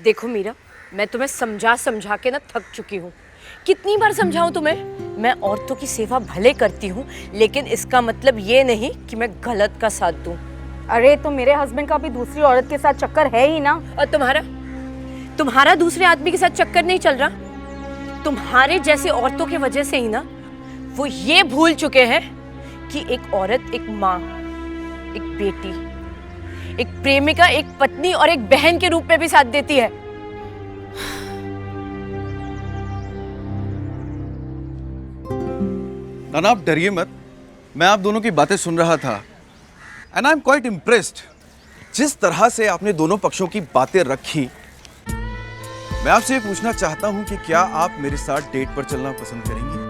देखो मीरा, मैं तुम्हें समझा समझा के ना थक चुकी हूँ। कितनी बार समझाऊं तुम्हें? मैं औरतों की सेवा भले करती हूँ, लेकिन इसका मतलब ये नहीं कि मैं गलत का साथ दूं। अरे तो मेरे हस्बैंड का भी दूसरी औरत के साथ चक्कर है ही ना। और तुम्हारा दूसरे आदमी के साथ चक्कर नहीं चल रहा। तुम्हारे जैसे औरतों की वजह से ही ना वो ये भूल चुके हैं कि एक औरत एक माँ, एक बेटी, एक प्रेमिका, एक पत्नी और एक बहन के रूप में भी साथ देती है। नाना आप डरिए मत, मैं आप दोनों की बातें सुन रहा था and I am quite impressed. जिस तरह से आपने दोनों पक्षों की बातें रखी, मैं आपसे ये पूछना चाहता हूं कि क्या आप मेरे साथ डेट पर चलना पसंद करेंगी?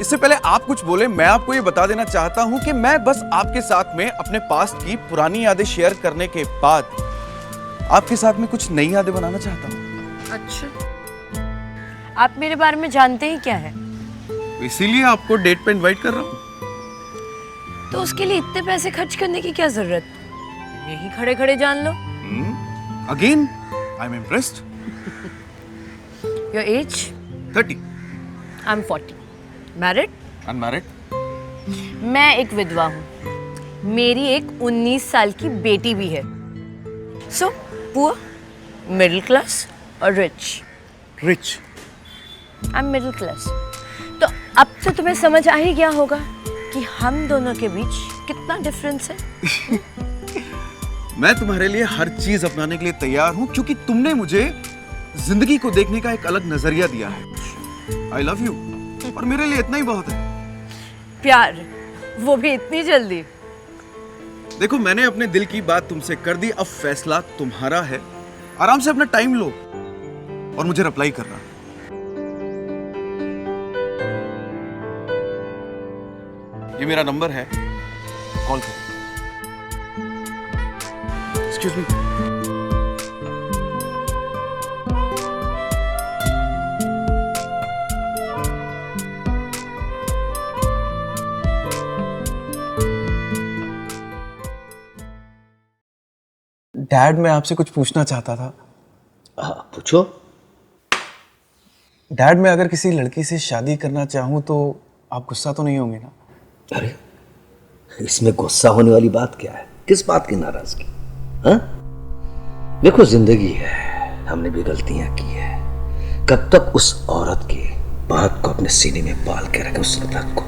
इससे पहले आप कुछ बोले, मैं आपको ये बता देना चाहता हूं कि मैं बस आपके साथ में अपने पास्ट की पुरानी यादें शेयर करने के बाद आपके साथ में कुछ नई यादें बनाना चाहता हूं। अच्छा, आप मेरे बारे में जानते ही क्या है? इसीलिए आपको डेट पे इनवाइट कर रहा हूं। तो उसके लिए इतने पैसे खर्च करने की क्या जरूरत? यही खड़े खड़े जान लो। Again I am impressed. Your age? 30। I am 40। Married? Unmarried? मैं एक विधवा हूँ। मेरी एक 19 साल की बेटी भी है। सो पुअर, मिडिल क्लास और rich? Rich. I am middle class. तो अब तो तुम्हें समझ आ ही गया होगा कि हम दोनों के बीच कितना डिफरेंस है। मैं तुम्हारे लिए हर चीज अपनाने के लिए तैयार हूं, क्योंकि तुमने मुझे जिंदगी को देखने का एक अलग नजरिया दिया है। आई लव यू, और मेरे लिए इतना ही बहुत है। प्यार, वो भी इतनी जल्दी? देखो, मैंने अपने दिल की बात तुमसे कर दी, अब फैसला तुम्हारा है। आराम से अपना टाइम लो और मुझे रिप्लाई करना। ये मेरा नंबर है, कॉल करो। Excuse me. डैड, मैं आपसे कुछ पूछना चाहता था। पूछो। डैड, मैं अगर किसी लड़की से शादी करना चाहूँ तो आप गुस्सा तो नहीं होंगे ना? अरे इसमें गुस्सा होने वाली बात क्या है? किस बात की नाराजगी? हाँ, देखो जिंदगी है, हमने भी गलतियां की है। कब तक उस औरत की बात को अपने सीने में पाल के रखे, उस वक्त को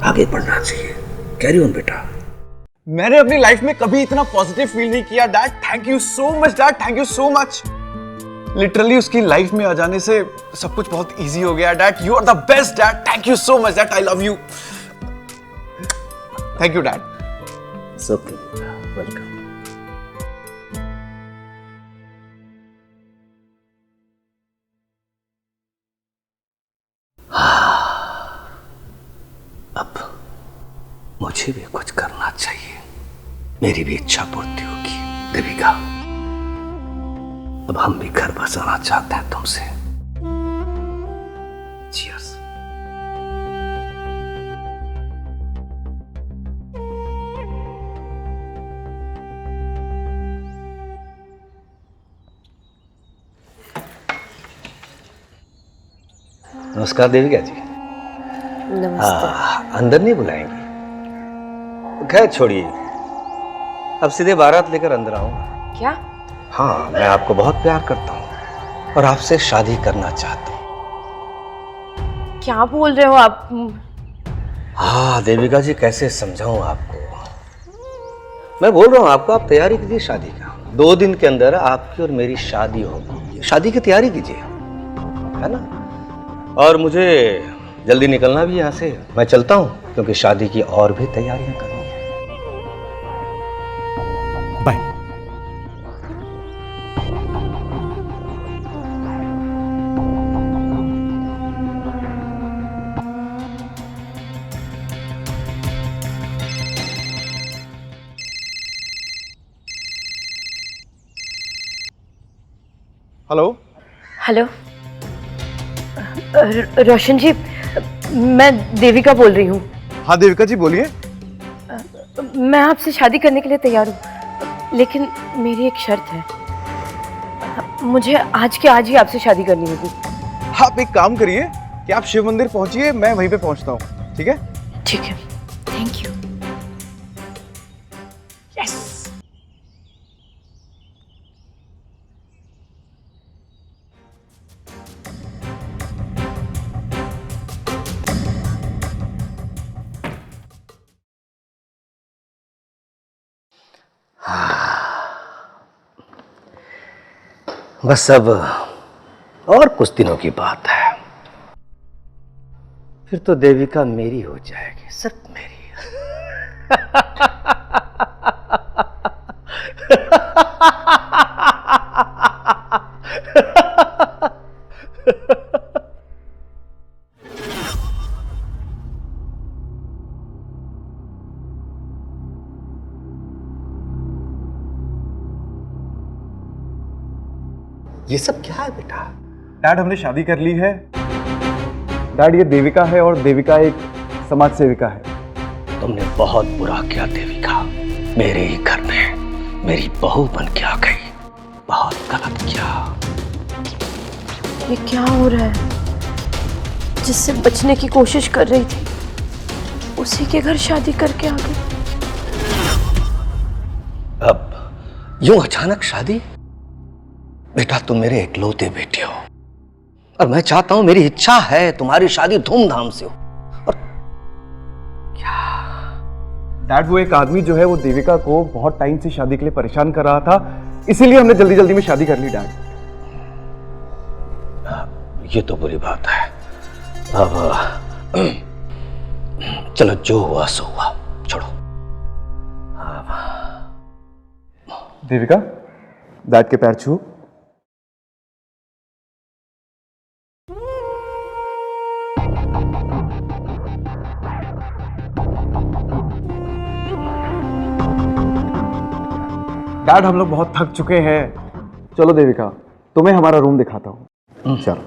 आगे बढ़ना चाहिए। कैरी ऑन बेटा। मैंने अपनी लाइफ में कभी इतना पॉजिटिव फील नहीं किया dad. Thank you so much dad, thank you so much. Literally उसकी लाइफ में आ जाने से सब कुछ बहुत इजी हो गया dad. You are the best dad, thank you so much dad. I love you. Thank you dad. सब वेलकम। अब मुझे भी कुछ करना चाहिए, मेरी भी इच्छा पूर्ति होगी। देविका, अब हम भी घर बसाना चाहते हैं तुमसे। Cheers। नमस्कार देविका जी। नमस्ते। अंदर नहीं बुलाएंगे? खैर छोड़िए, अब सीधे बारात लेकर अंदर आऊंगा। क्या? हाँ, मैं आपको बहुत प्यार करता हूँ और आपसे शादी करना चाहता हूँ। क्या बोल रहे हो आप? हाँ देविका जी, कैसे समझाऊं आपको? मैं बोल रहा हूँ आपको, आप तैयारी कीजिए शादी का। 2 दिन के अंदर आपकी और मेरी शादी होगी। शादी की तैयारी कीजिए, है ना? और मुझे जल्दी निकलना भी यहाँ से। मैं चलता हूँ क्योंकि शादी की और भी तैयारियां करनी है। बाय। हेलो। हेलो, रोशन जी, मैं देविका बोल रही हूँ। हाँ देविका जी बोलिए। मैं आपसे शादी करने के लिए तैयार हूँ, लेकिन मेरी एक शर्त है। मुझे आज के आज ही आपसे शादी करनी होगी। आप एक काम करिए कि आप शिव मंदिर पहुंचिए, मैं वहीं पे पहुंचता हूँ, ठीक है? ठीक है, थैंक यू। बस अब और कुछ दिनों की बात है, फिर तो देविका मेरी हो जाएगी, सिर्फ मेरी। ये सब क्या है बेटा? डैड हमने शादी कर ली है। डैड ये देविका है और देविका एक समाज सेविका है। तुमने बहुत बुरा किया देविका, मेरे ही घर में मेरी बहू बन के आ गई, बहुत गलत किया। ये क्या हो रहा है? जिससे बचने की कोशिश कर रही थी उसी के घर शादी करके आ गई। अब यूं अचानक शादी? बेटा तुम मेरे इकलौते बेटे हो और मैं चाहता हूं, मेरी इच्छा है तुम्हारी शादी धूमधाम से हो। और डैड वो एक आदमी जो है वो देविका को बहुत टाइम से शादी के लिए परेशान कर रहा था, इसीलिए हमने जल्दी जल्दी में शादी कर ली डैड। ये तो बुरी बात है। अब चलो जो हुआ सो हुआ, छोड़ो। देविका डैड के पैर छू। डैड हम लोग बहुत थक चुके हैं, चलो देविका तुम्हें हमारा रूम दिखाता हूँ, चलो।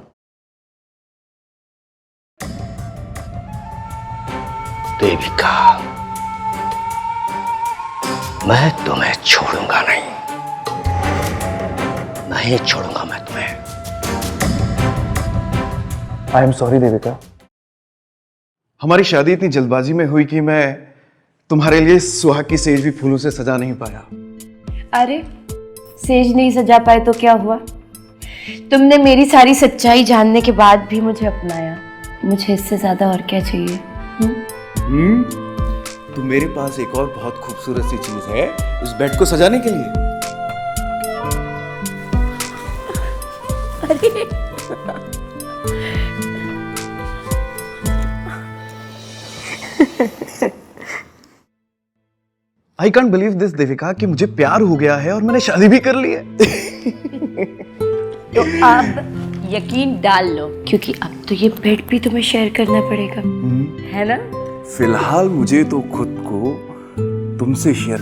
देविका मैं तुम्हें छोड़ूंगा नहीं, नहीं छोड़ूंगा मैं तुम्हें। आई एम सॉरी देविका, हमारी शादी इतनी जल्दबाजी में हुई कि मैं तुम्हारे लिए सुहाग की सेज भी फूलों से सजा नहीं पाया। अरे सेज नहीं सजा पाए तो क्या हुआ? तुमने मेरी सारी सच्चाई जानने के बाद भी मुझे अपनाया। मुझे इससे ज्यादा और क्या चाहिए? तो मेरे पास एक और बहुत खूबसूरत सी चीज है इस बेड को सजाने के लिए। I can't believe this Devika कि मुझे प्यार हो गया है और मैंने शादी भी कर ली है। तो अब यकीन डाल लो, क्योंकि अब तो ये बेड भी तुम्हें शेयर करना पड़ेगा, है ना? फिलहाल मुझे तो खुद को तुमसे शेयर